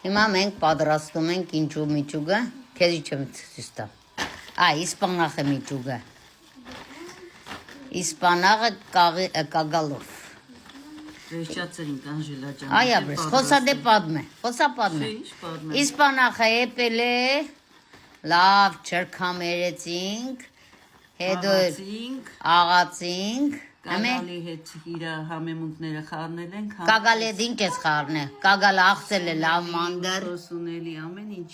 Հիմա մենք պատրաստում ենք ինչու միջուկը, քեզի չեմ ցույց տա։ Իսպանախը միջուկը։ Իսպանախը կագալով։ Վերջացրինք Անժելա ջան։ Այաբրես, խոսա դե պատմե։ Իսպանախը էպել է, լավ չրքամերեցինք, հետո աղացինք, Կագալի հետ իր համեմունքները խառնել ենք։ Կագալի հետ ինչ ես խառնել, կագալը աղցել է լավ մանդր։ Սունելի ամեն ինչ։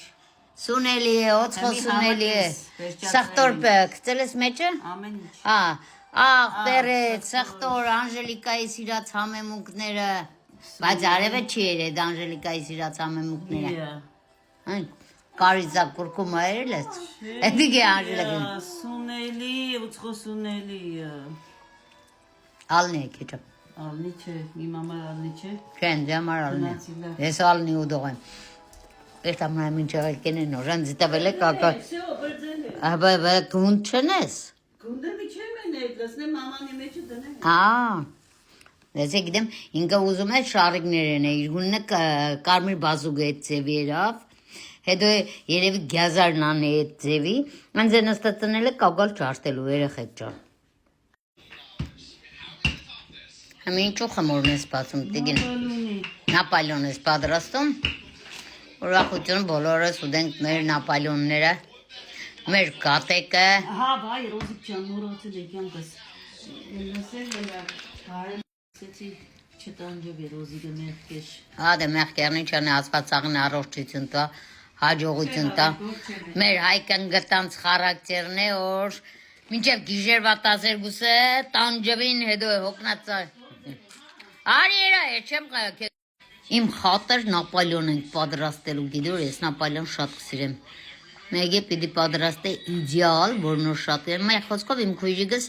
Սունելի է, օծխո սունելի է, սխտոր գցել ես մեջը։ Ամեն ինչ։ Պերեց, սխտոր, Անժելիկայի սիրած համեմունքները, բայց արևը չի երեդ Անժելիկայի սիրած համեմունքները։ Կարիզակ կուրկումը երել ես, էդիկ է Անժելիկին։ Սունելի, ուծխո սունելի։ Ալնի է քեչը։ Ալնի չէ, իմ համար ալնի չէ։ Չեն, ձեմար ալնի է, ես ալնի ուդող եմ։ Ես ամնայ մինչև եկեն է նոժան զիտավել է կակա։ Գունդ չեն ես։ Գունդը մի չեմ են էդ, լսնեմ մամանի մեջը դնեմ։ Ես գիտեմ, ինքը ուզում է շարիկներեն է, իր գուննը կարմիր բազուգը էդ ձևի երավ, հետո երևի գյազարն ան է էդ ձևի, անձ է նստացնել է կագալ չարտելու երեխեք ճան։ Հմ ինչու խմորն ես բացում, տիգին, նապալյոն ես պատրաստում, ուրախություն բոլորս ուդենք մեր նապալյոնները, մեր կատեկը։ Բայ, Ռոզիկ ճան, մորացել եք յանքս, լսել հարեցեցի չտանջով է Ռոզիկը մեղկեշ։ Դե մեղկերնի չան է ասվածաղն առողջություն տա, հաջողություն տա, մեր հայկն գտանց խարակտերն է, որ մինչև գիժերվա 12-ը տանջվին հետո է հոգնացա։ Արի երա է, չեմ կայա Իմ խատր նապալյոն ենք պատրաստելու գիտոր, ես նապալյոն շատ կսիրեմ։ Մեկ է պիտի պատրաստ է իդեալ, որ նոր շատ է։ Մեր խոսքով իմ քույրիկս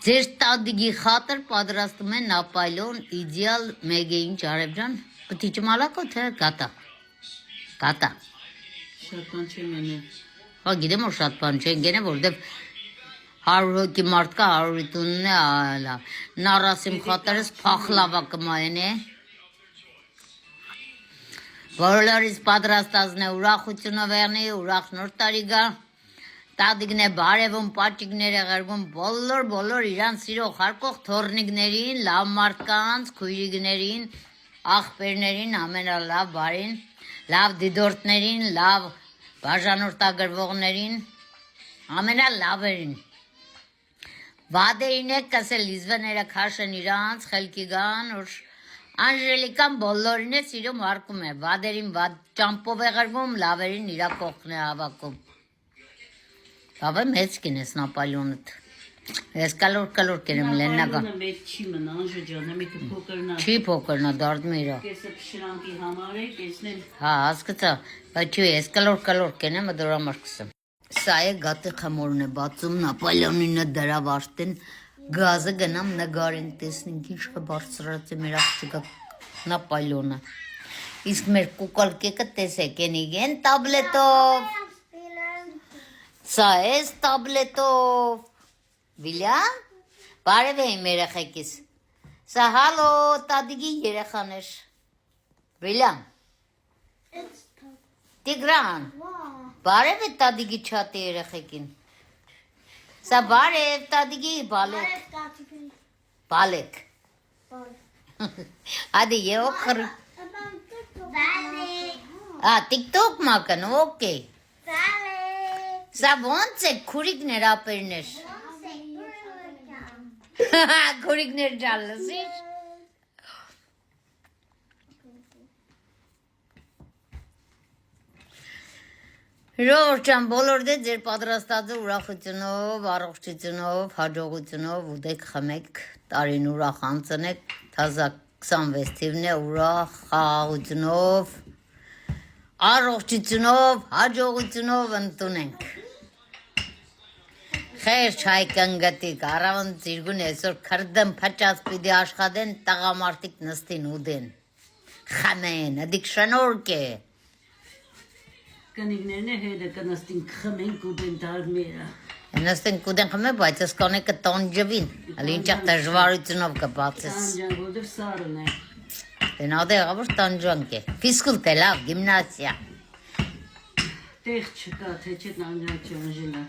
ձեր տադիգի խատր պատրաստում է նապալյոն իդեալ մեկ է ինչ արև ջան, պտի ճմալակո թե գատա։ Գատա։ Շատ բան չեմ ենե։ Գիտեմ որ շատ բան չեն գենե, որտեվ 100 հոգի մարդ կա 100-ի տունն է, նարասիմ խատրս փախլավա կմայեն է։ Բոլորիս պատրաստածն է ուրախությունը վերնի, ուրախ նոր տարի գա, տադիգն է բարևում, պաճիկներ է ղերգում, բոլոր իրան սիրող հարկող թորնիկներին, լավ մարդկանց, քույրիկներին, աղբերներին, ամենալավ բարին, լավ դիդորդներին, լավ բաժանորդագրվողներին, ամենալավերին։ Վադերին եք կսել լիզվները քաշեն իրանց, խելքի գան, որ Անժելիկան բոլորին է սիրում հարկում է, վադերին վադ ճամպով է ղրվում, լավերին իրա կողքն է հավաքում։ Բավը մեծ կին ես նապալյոնըտ, ես կալոր կենեմ լեննագա։ Նապալյոնը մեծ չի մն, Անժը ջան, միտը փոքրնա։ Չի փոքրնա, դարդմ իրա։ Կեսը պշրանքի համար է, կեսնել։ հասկացա, բայց չի, ես կալոր կենեմ, դոր համար կսեմ։ Սա է գատի խմորն է բացում, նապալյոնինը դրավ արտեն, գազը գնամ նգարեն տեսնենք ինչ կբարձրած է մեր աղջիկը նապալյոնը։ Իսկ մեր կուկալկեկը տեսեք են տաբլետով։ Սա ես տաբլետով։ Վիլյան, բարև է իմ երեխեքիս։ Սա հալո տադիգի երեխան էր։ Վիլյան։ Տիգրան, բարև է տադիգի չատի երեխեքին։ Սա բարև տադիգի բալեք։ Բալեք։ Ադի եոքր։ տիկտոկ մակն, ոկեի։ Սա ոնց է քուրիկներ ապերներ։ Քուրիկներ ջան լսիր։ Ժողովուրդ ջան, բոլոր դե ձեր պատրաստածը ուրախությունով, առողջությունով, հաջողությունով ուտեք խմեք, տարին ուրախ անցնեք, թազա 26 թիվն է ուրախ, խաղաղությունով, առողջությունով, հաջողությունով ընտունենք։ Խեր չայ կնգտիկ, առավն ծիրգուն այսօր քրդեմ փճած պիտի աշխատեն, տղամարդիկ նստին ուդեն, խմեն, դիք շնորք է։ Կնիկներն է հետը կնստին խմեն կուբեն դարմերը։ Նստեն կուդեն խմեն, բայց ես կոնե կտոնջվին, հալ ինչեղ դժվարությունով կբացես։ Անջան, որտև սարն է։ Դենադե եղավոր տանջանք է։ Ֆիզկուլտ է լավ, գիմնասիա։ Տեղ չկա, թե չէ տանջանք չանժելա։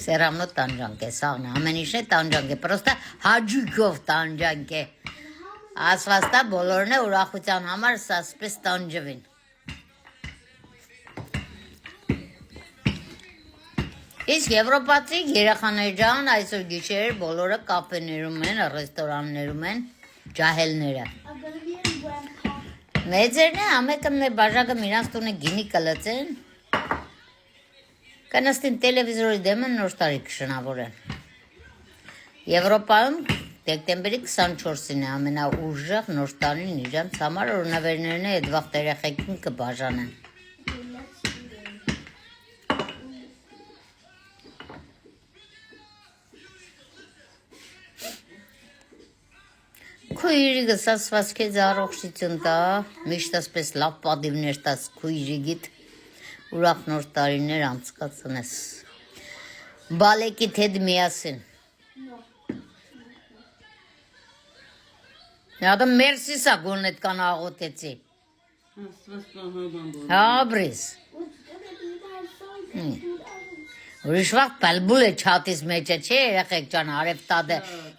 Սերամնո տանջանք է, սաղն է, ամեն ինչ է տանջանք է, պրոստը հաջույքով տանջանք է։ Ասվածտա բոլորն է ուրախության համար սասպես տանջվին։ Իսկ եվրոպացի երեխաներ ջան այսօր գիշեր բոլորը կաֆեներում են, ռեստորաններում են, ջահելները։ Մեծերն է, ամեկը մեր բաժակը միրանց տունը գինի կլծեն, կնստին տելևիզորի դեմը նոր տարի կշնավորեն։ Եվրոպայում դեկտեմբերի 24-ին է ամենաուժեղ նոր տարին իրանց համար օրնավերներն է այդ վաղ երեխեքին կբաժանեն։ Քույրիկս ասված քեզ առողջություն տա, միշտ ասպես լավ պատիվներ տաս քույրիկիդ, ուրախ նոր տարիներ անցկացնես։ Բալեկիդ հետ միասին։ Նադը մերսի սա գոն այդքան աղոտեցի։ Աստված պահապան բոլոր։ Հա, բրիս։ Ուրիշ վաղ պալբուլ է չատիս մեջը, չէ երեխեք ջան, արև տադը,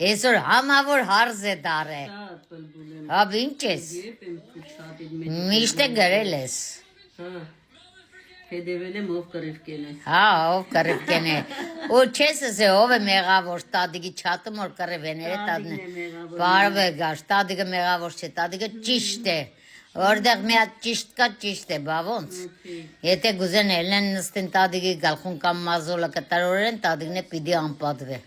այսօր համավոր հարզ է դար է։ Շատ պլբուլ եմ։ Հա, ինչ ես, Երբ եմ շատիդ մեջ։ միշտ է գրել ես։ Հա։ Հետևել եմ ով կրիվկել է։ Հա, ով կրիվկեն է։ Ու չես ասե ով է մեղավոր, տադիգի չատում որ կրիվեները տադն է։ Բարվ է գաշ, տադիգը մեղավոր չէ, տադիգը ճիշտ է։ Որտեղ մի հատ ճիշտ կա, ճիշտ է, բա ոնց։ Եթե գուզեն ելնեն նստին տադիգի գալխուն կամ մազոլը կտարորեն, տադիգն է պիդի անպատվե։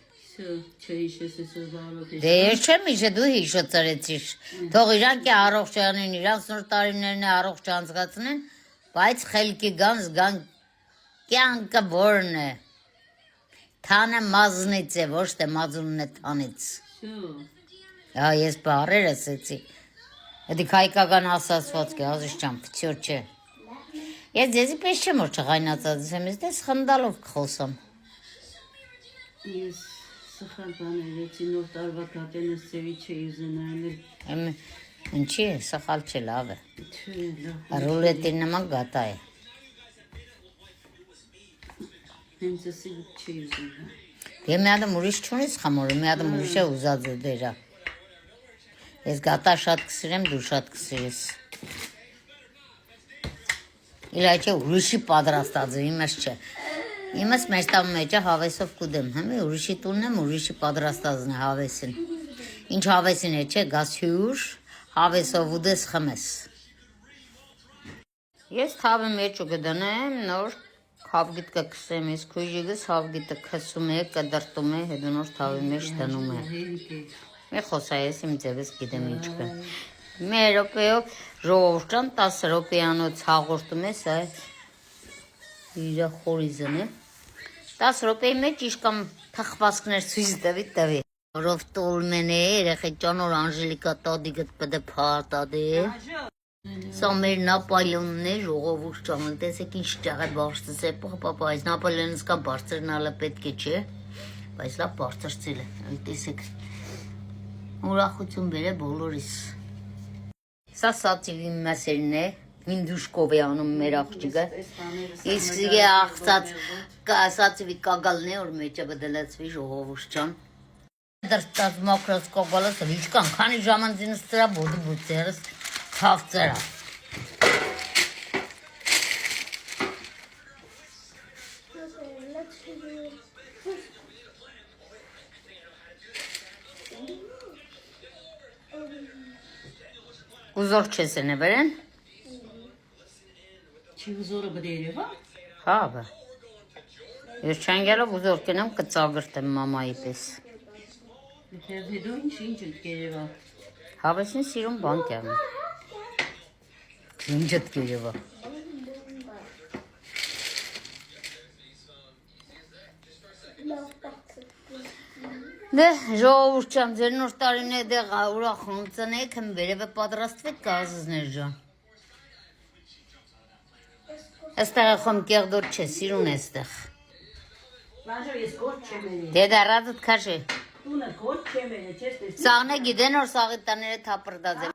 Չհիշես այսօր բարով է։ Դե ես չեմ հիշե, դու հիշոցրեցիր։ Թող իրանք է առողջանին, իրանց նոր տարիներն է առողջ անցկացնեն, բայց խելքի գան զգան կյանքը որն է։ Թանը մազնից է, ոչ թե մազունն է թանից։ Հա, ես բարեր ասեցի։ Հետի կայկական ասացված կե, ազիշ ճամ, պտյոր չէ։ Ես ձեզի պես չեմ որ չղայնացած եմ, ես դես խնդալով կխոսամ։ Ես սխալ բաներեցի նոր տարվա կատենս ծևի չէի զնայել։ Ինչի է, սխալ չէ, լավ է։ Չէ, լավ։ Ռուլետին նման գատա է։ Հենց ասի չէի զնայել։ Դե մի ադմ ուրիշ չունիս խամորը, մի ադմ ուրիշ է ուզած է դերա։ Ես գատա շատ կսիրեմ, դու շատ կսիրես։ Իլա չէ ուրիշի պատրաստած է, իմս չէ։ Իմս մեր տան մեջը հավեսով կուդեմ, հմի ուրիշի տունն եմ, ուրիշի պատրաստածն է հավեսին։ Ինչ հավեսին է չէ, գաս հյուր, հավեսով ուդես խմես։ Ես թավը մեջ ու գդանեմ, նոր հավգիտ կքսեմ, ես քույրիկս հավգիտը քսում է, կդրտում է, հետո նոր թավի մեջ դնում է։ Մի խոսա ես իմ ձևս գիտեմ ինչ կը։ Մեր ռոպեով ժողովրդան 10 ռոպեանոց հաղորդում ես այդ իրա խորիզն է։ 10 ռոպեի մեջ իշկամ թխվածքներ ցույց տվի։ Որով տոլմեն է, երեխեք ջան որ Անժելիկա տադիգդ պետք է փարտադե։ Սա մեր Նապոլեոնն է, ժողովուրդ ջան, տեսեք ինչ ճաղեր բարձրացել է, պապա, այս Նապոլեոնից կամ բարձրն ալը պետք է չէ, բայց լավ բարձրացել է, տեսեք։ Ուրախություն բեր է բոլորիս։ Սա սացիվի մասերն է, Վինդուշկով է անում մեր աղջիկը։ Իսկ է աղցած սացիվի կագալն է, որ մեջը բդլացվի ժողովուրդ ջան։ Դրտած մոքրոց կոգալս վիճկան, քանի ժամանցինս ծրա բոդի բուծերս թավ ծրա։ Ուզոր չես են է բերեն։ Չի ուզորը բդերև, հա։ Հա բա։ Ես չանգելով ուզոր կենամ կծագրտեմ մամայի պես։ Հետո ինչ ըտկերևա։ Հավեսին սիրում բան կյամ։ Ինչ ըտկերևա։ Դե ժողովուրդ ջան, ձեր նոր տարին է դեղ ուրախ անցնեք, հմ վերևը պատրաստվեք կազզներ ջան։ Այստեղ խոմ կեղդոր չէ, սիրուն է այստեղ։ Բաժո ես կոչ չեմ էլի։ Դե դարածդ քաշե։ Տունը կոչ չեմ էլի, չես տեսնի։ Սաղն է գիտեն որ սաղի տաները թապրդած է։